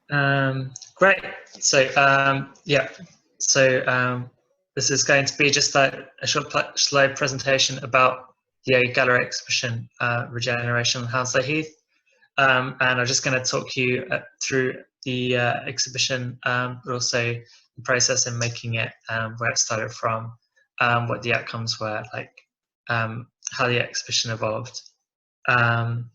Great. So yeah, so this is going to be just a short slide presentation about the gallery exhibition Regeneration on Hounslow Heath, and I'm just going to talk you through the exhibition, but also the process in making it, where it started from, what the outcomes were, like how the exhibition evolved, and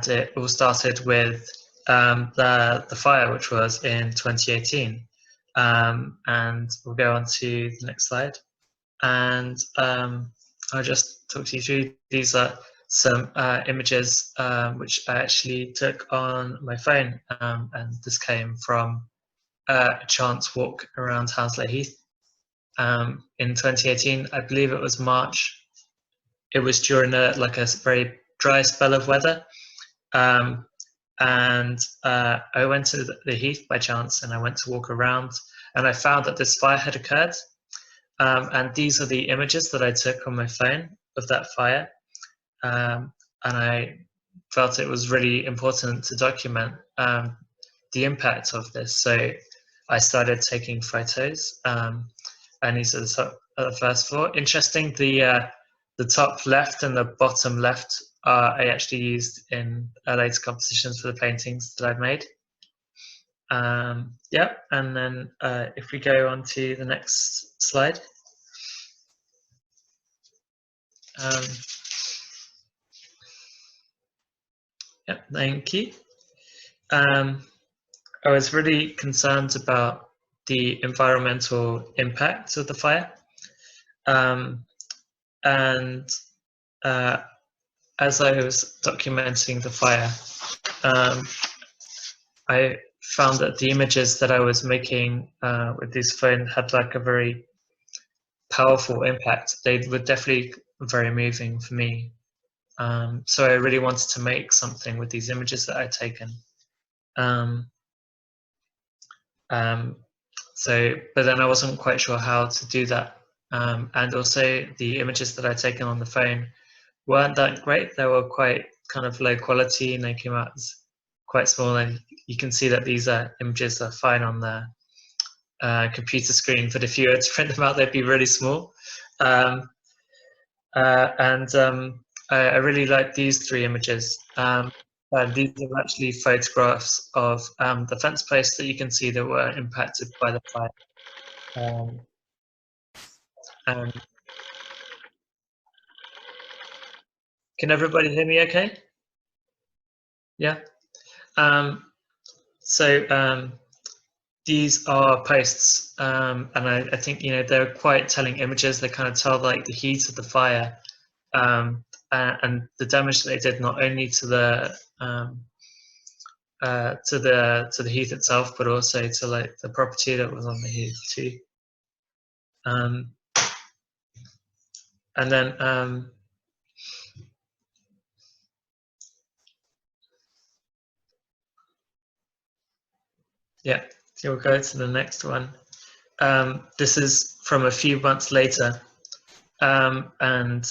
it all started with the fire, which was in 2018, and we'll go on to the next slide, and I'll just talk to you through. These are some images which I actually took on my phone, and this came from a chance walk around Hounslow Heath in 2018. I believe it was March. It was during a very dry spell of weather, and I went to the heath by chance, and I went to walk around, and I found that this fire had occurred, and these are the images that I took on my phone of that fire, and I felt it was really important to document the impact of this, so I started taking photos, and these are the first four. Interesting, the top left and the bottom left I actually used in later compositions for the paintings that I've made. Yeah, and then if we go on to the next slide. Yeah, thank you. I was really concerned about the environmental impact of the fire, and as I was documenting the fire, I found that the images that I was making with this phone had like a very powerful impact. They were definitely very moving for me. So I really wanted to make something with these images that I'd taken. But then I wasn't quite sure how to do that. And also the images that I'd taken on the phone weren't that great. They were quite kind of low quality, and they came out as quite small, and you can see that these images are fine on the computer screen, but if you were to print them out, they'd be really small. I really like these three images. These are actually photographs of the fence posts that you can see that were impacted by the fire. Can everybody hear me okay? Yeah. These are posts, and I think they're quite telling images. They kind of tell like the heat of the fire, and the damage that they did not only to the heath itself, but also to like the property that was on the heath too. And then yeah, so we'll go to the next one. This is from a few months later, and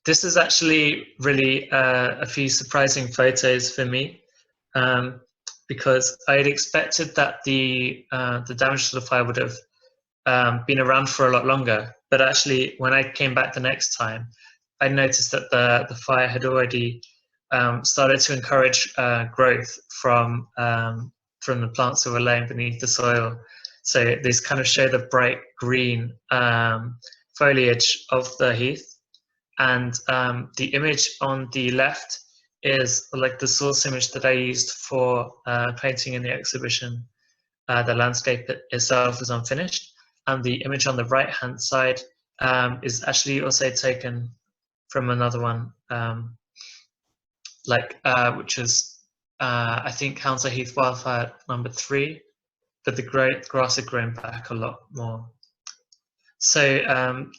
this is actually really a few surprising photos for me, because I had expected that the damage to the fire would have been around for a lot longer. But actually, when I came back the next time, I noticed that the fire had already started to encourage growth from the plants that were laying beneath the soil. So these kind of show the bright green foliage of the heath. And the image on the left is like the source image that I used for painting in the exhibition. The landscape itself is unfinished, and the image on the right-hand side is actually also taken from another one, which is I think Hounslow Heath wildfire number 3, but the grass had grown back a lot more. So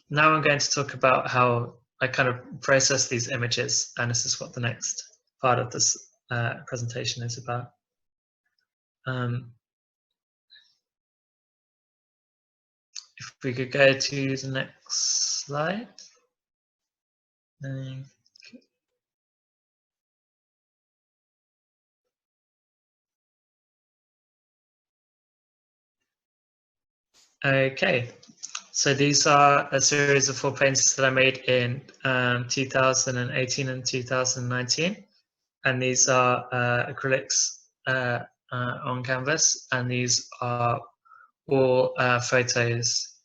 now I'm going to talk about how I kind of process these images, and this is what the next part of this presentation is about. If we could go to the next slide. Okay, so these are a series of 4 paintings that I made in 2018 and 2019, and these are acrylics on canvas, and these are all photos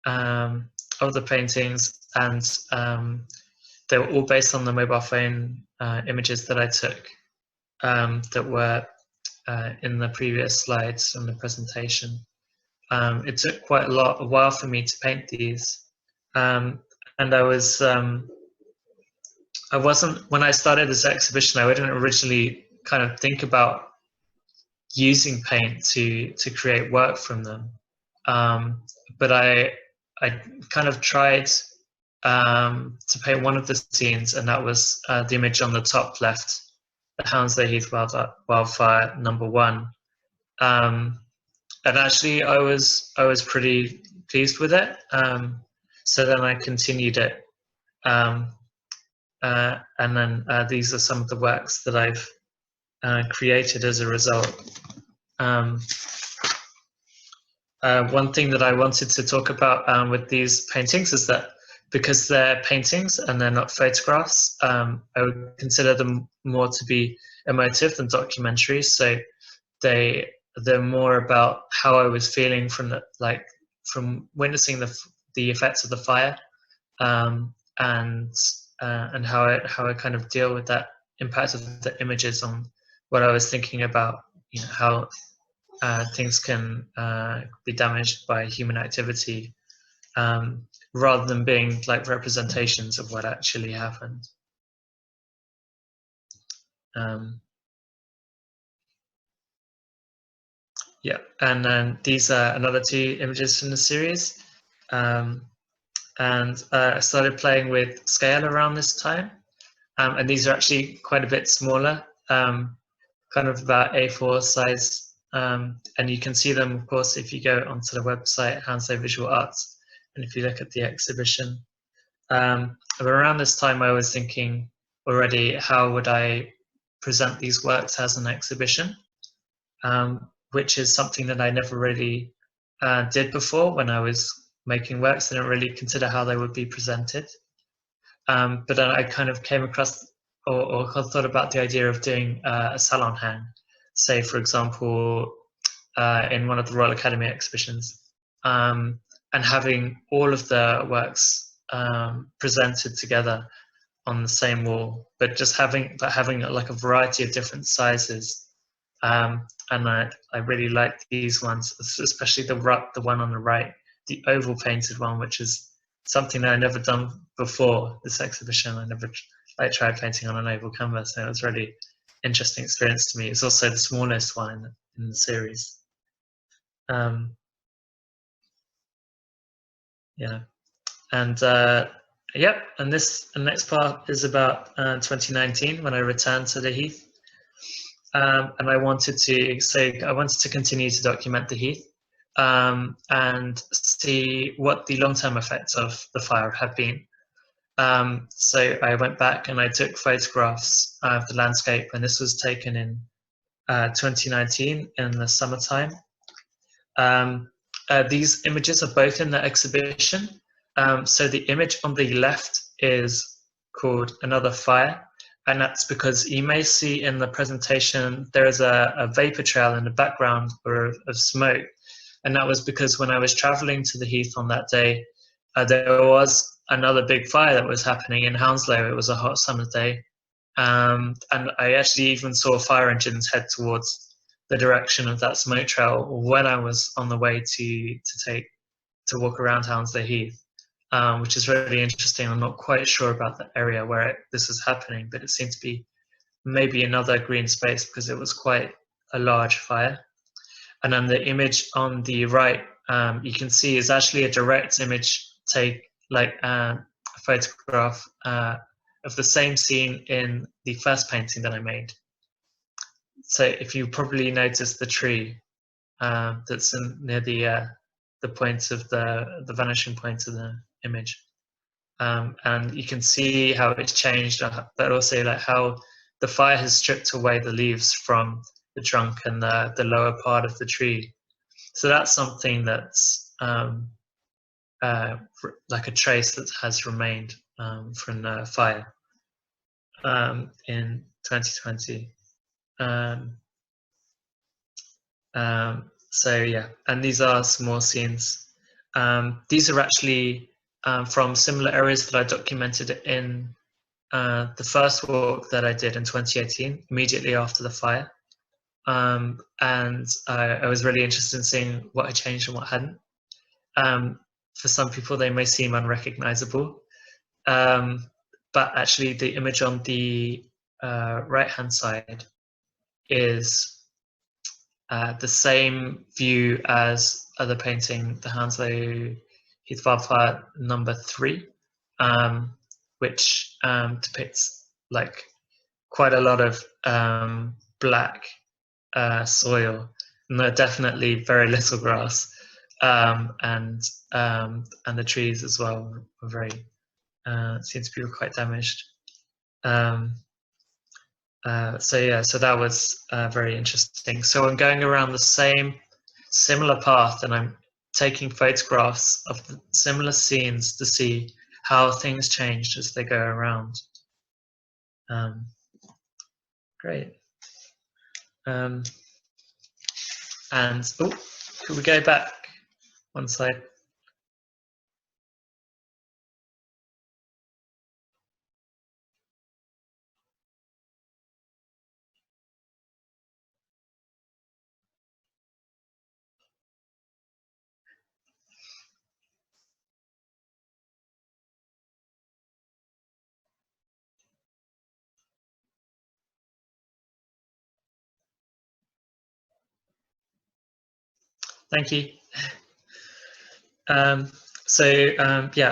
of the paintings, and they were all based on the mobile phone images that I took that were in the previous slides on the presentation. It took quite a while for me to paint these, and I wasn't, when I started this exhibition, I didn't originally kind of think about using paint to create work from them, but I kind of tried to paint one of the scenes, and that was the image on the top left, the Hounslow Heath wildfire #1. And actually, I was pretty pleased with it. So then I continued it, and then these are some of the works that I've created as a result. One thing that I wanted to talk about with these paintings is that because they're paintings and they're not photographs, I would consider them more to be emotive than documentaries. So they're more about how I was feeling from witnessing the effects of the fire, and how I kind of deal with that impact of the images on what I was thinking about, how things can be damaged by human activity, rather than being like representations of what actually happened. Yeah, and then these are another 2 images from the series. And I started playing with scale around this time, and these are actually quite a bit smaller, kind of about A4 size, and you can see them, of course, if you go onto the website Hounslow Visual Arts, and if you look at the exhibition. But around this time I was thinking already, how would I present these works as an exhibition, which is something that I never really did before. When I was making works, I didn't really consider how they would be presented. But then I kind of came across or thought about the idea of doing a salon hang, say, for example, in one of the Royal Academy exhibitions, and having all of the works presented together on the same wall, but having like a variety of different sizes. And I really like these ones, especially the one on the right, the oval painted one, which is something that I never done before this exhibition. I never tried painting on an oval canvas, and it was a really interesting experience to me. It's also the smallest one in the series. Yeah, and yep, and the next part is about 2019, when I returned to the Heath. And I wanted to continue to document the Heath, and see what the long-term effects of the fire have been. So I went back and I took photographs of the landscape, and this was taken in 2019 in the summertime. These images are both in the exhibition. So the image on the left is called Another Fire, and that's because you may see in the presentation there is a vapor trail in the background of smoke, and that was because when I was traveling to the Heath on that day, there was another big fire that was happening in Hounslow. It was a hot summer day, and I actually even saw fire engines head towards the direction of that smoke trail when I was on the way to walk around Hounslow Heath. Which is really interesting. I'm not quite sure about the area where this is happening, but it seemed to be maybe another green space because it was quite a large fire. And then the image on the right, you can see is actually a direct image a photograph of the same scene in the first painting that I made. So if you probably notice the tree that's near the point of the vanishing point of the image, and you can see how it's changed, but also like how the fire has stripped away the leaves from the trunk and the lower part of the tree. So that's something that's like a trace that has remained from the fire in 2020. So yeah, and these are small scenes. These are actually from similar areas that I documented in the first walk that I did in 2018, immediately after the fire. And I was really interested in seeing what had changed and what hadn't. For some people, they may seem unrecognizable, but actually the image on the right-hand side is the same view as the painting, the Hounslow Heath Wildfire #3, which depicts like quite a lot of black soil, and definitely very little grass, and the trees as well were very seem to be quite damaged. So yeah, so that was very interesting. So I'm going around the similar path, and I'm taking photographs of the similar scenes to see how things changed as they go around. Great. And oh, could we go back one slide? Thank you. Yeah,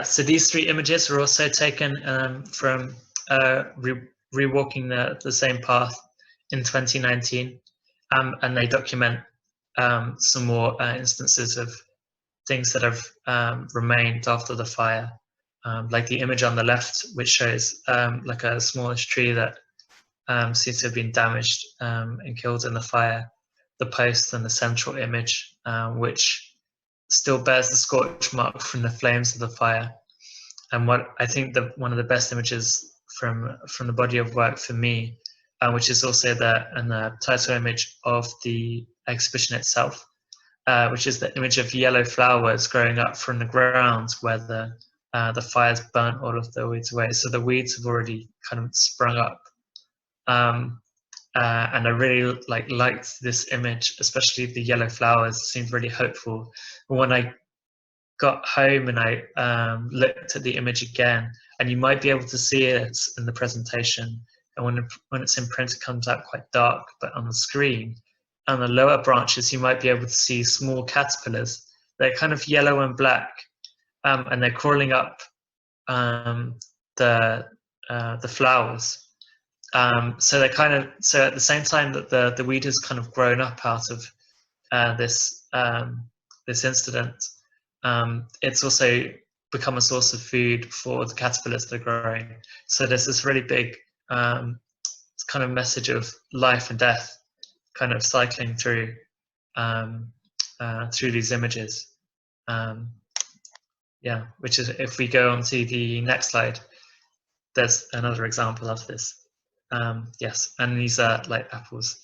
so these 3 images were also taken from rewalking the same path in 2019, and they document some more instances of things that have remained after the fire, like the image on the left, which shows like a smallish tree that seems to have been damaged and killed in the fire. The post and the central image, which still bears the scorch mark from the flames of the fire. And what I think one of the best images from the body of work for me, which is also the title image of the exhibition itself, which is the image of yellow flowers growing up from the ground where the fire's burnt all of the weeds away. So the weeds have already kind of sprung up. And I really liked this image, especially the yellow flowers. It seemed really hopeful. But when I got home and I looked at the image again, and you might be able to see it in the presentation, and when it's in print, it comes out quite dark. But on the screen, on the lower branches, you might be able to see small caterpillars. They're kind of yellow and black, and they're crawling up the flowers. So at the same time that the weed has kind of grown up out of this incident, it's also become a source of food for the caterpillars that are growing. So there's this really big kind of message of life and death kind of cycling through these images. Yeah, which is, if we go on to the next slide, there's another example of this. Yes, and these are like apples.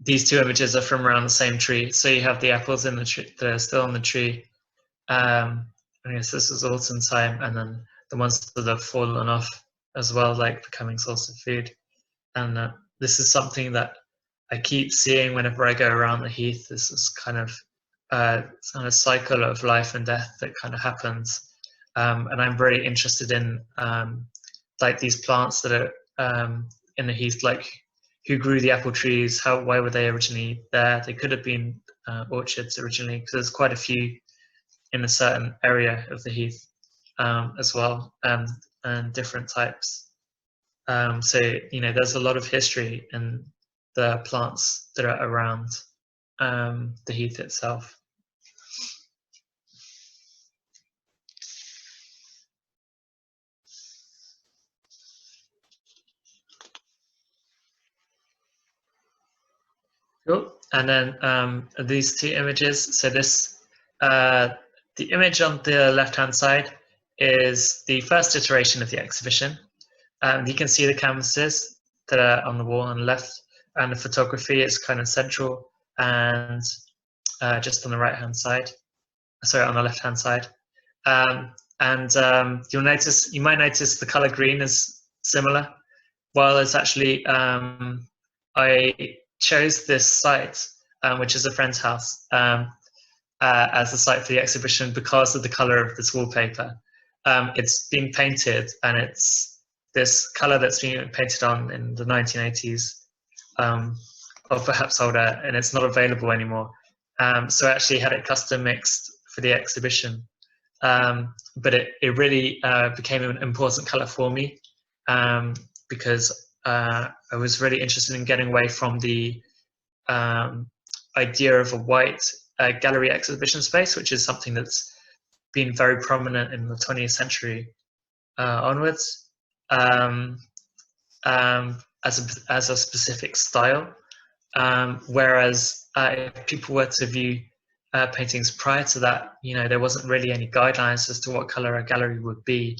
These 2 images are from around the same tree. So you have the apples in the tree that are still on the tree. I guess this is autumn time, and then the ones that have fallen off as well, like becoming source of food. And this is something that I keep seeing whenever I go around the heath. This is kind of cycle of life and death that kind of happens. And I'm very interested in like these plants that are in the heath, like who grew the apple trees, why were they originally there? They could have been orchards originally, because there's quite a few in a certain area of the heath as well, and different types. So there's a lot of history in the plants that are around the heath itself. Cool. And then these two images. So this, the image on the left-hand side is the first iteration of the exhibition. You can see the canvases that are on the wall on the left, and the photography is kind of central and just on the right-hand side. Sorry, on the left-hand side. You might notice the color green is similar. Well, it's actually, I chose this site, which is a friend's house, as the site for the exhibition because of the color of this wallpaper. It's been painted, and it's this color that's been painted on in the 1980s, or perhaps older, and it's not available anymore. So I actually had it custom mixed for the exhibition. But it really became an important color for me, because I was really interested in getting away from the idea of a white gallery exhibition space, which is something that's been very prominent in the 20th century onwards, as a specific style. Whereas if people were to view paintings prior to that, there wasn't really any guidelines as to what color a gallery would be.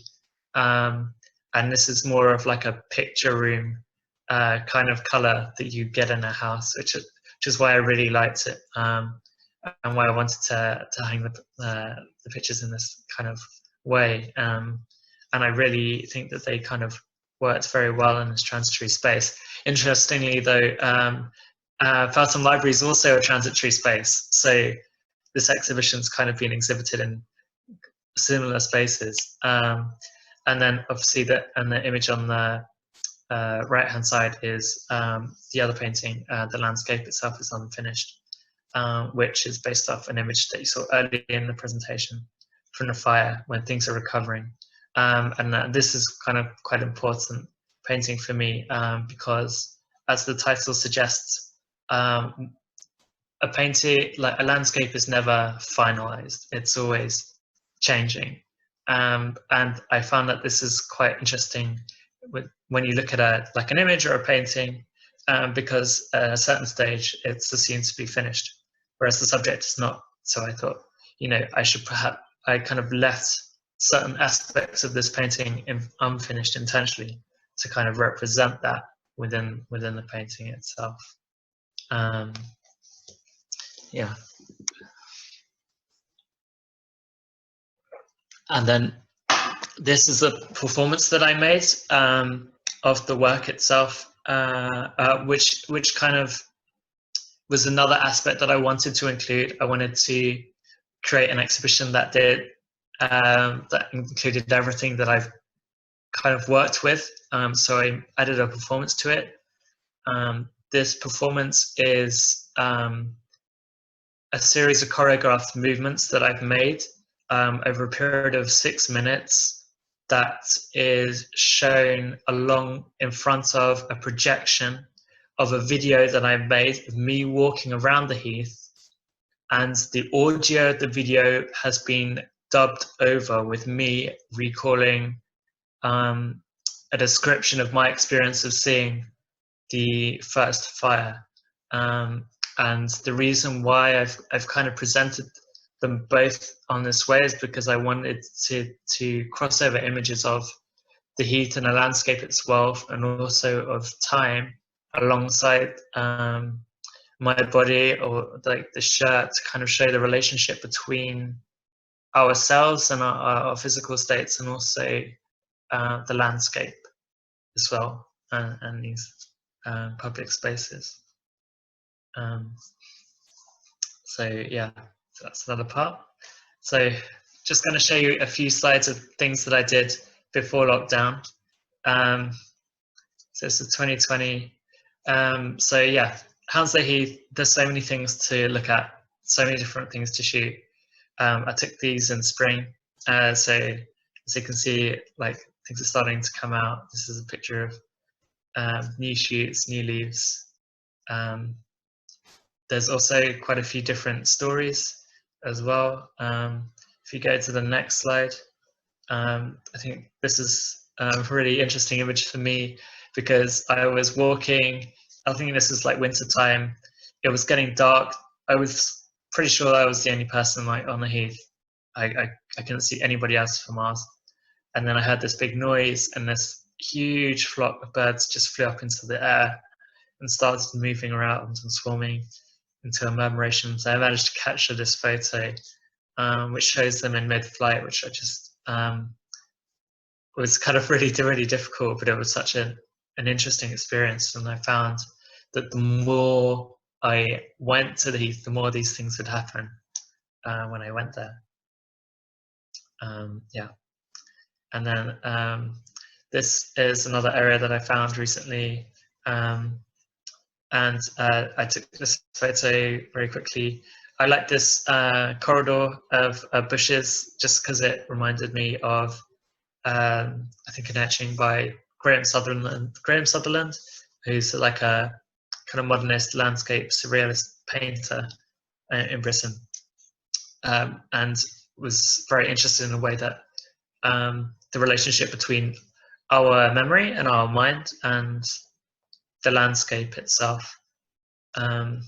And this is more of like a picture room kind of color that you get in a house, which is why I really liked it, and why I wanted to hang the pictures in this kind of way. And I really think that they kind of worked very well in this transitory space. Interestingly, though, Feltham Library is also a transitory space, so this exhibition's kind of been exhibited in similar spaces. And then obviously the image on the right-hand side is the other painting. The landscape itself is unfinished, which is based off an image that you saw earlier in the presentation from the fire when things are recovering. And this is kind of quite important painting for me, because as the title suggests, a painting, like a landscape, is never finalized. It's always changing. And I found that this is quite interesting when you look at an image or a painting, because at a certain stage it's assumed to be finished, whereas the subject is not. So I thought, I kind of left certain aspects of this painting unfinished intentionally to kind of represent that within the painting itself. Yeah. And then this is a performance that I made of the work itself, which kind of was another aspect that I wanted to include. I wanted to create an exhibition that that included everything that I've kind of worked with. So I added a performance to it. This performance is a series of choreographed movements that I've made over a period of 6 minutes, that is shown along in front of a projection of a video that I made of me walking around the heath, and the audio of the video has been dubbed over with me recalling a description of my experience of seeing the first fire. And the reason why I've kind of presented them both on this way is because I wanted to cross over images of the heath and the landscape itself, and also of time, alongside my body, or like the shirt, to kind of show the relationship between ourselves and our physical states, and also the landscape as well, and these public spaces. So yeah, so that's another part. So just going to show you a few slides of things that I did before lockdown. So this is 2020. So yeah, Hounslow Heath, there's so many things to look at, so many different things to shoot. I took these in spring, so as you can see, like, things are starting to come out. This is a picture of new shoots, new leaves. There's also quite a few different stories as well. If you go to the next slide, I think this is a really interesting image for me, because I was walking, I think this is like winter time, it was getting dark. I was pretty sure I was the only person like on the heath. I couldn't see anybody else for miles. And then I heard this big noise, and this huge flock of birds just flew up into the air and started moving around and swarming into a murmuration. So I managed to capture this photo, which shows them in mid-flight, which I just was kind of really difficult, but it was such an interesting experience. And I found that the more I went to the heath, the more these things would happen when I went there. Yeah. And then this is another area that I found recently. And I took this photo very quickly. I like this corridor of bushes just because it reminded me of, I think, an etching by Graham Sutherland, who's like a kind of modernist landscape surrealist painter in Britain, and was very interested in the way that the relationship between our memory and our mind and the landscape itself. And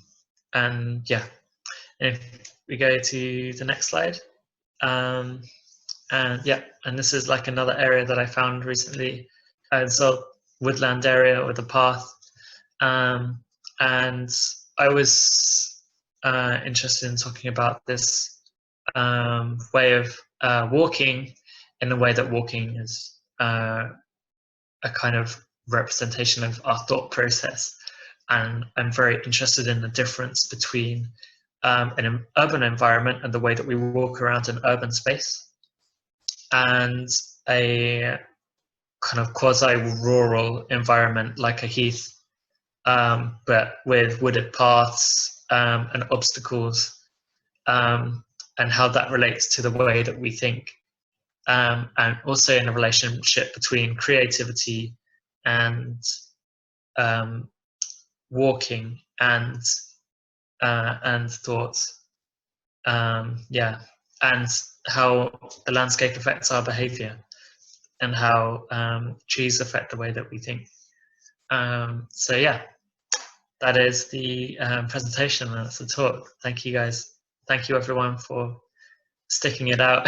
yeah, if we go to the next slide, and yeah, and this is like another area that I found recently. It's a woodland area with a path, and I was interested in talking about this way of walking, in the way that walking is a kind of representation of our thought process. And I'm very interested in the difference between an urban environment and the way that we walk around an urban space, and a kind of quasi-rural environment like a heath, but with wooded paths and obstacles, and how that relates to the way that we think, and also in a relationship between creativity and walking and thoughts. Yeah, and how the landscape affects our behavior, and how trees affect the way that we think. So yeah, that is the presentation. That's the talk. Thank you guys. Thank you everyone for sticking it out.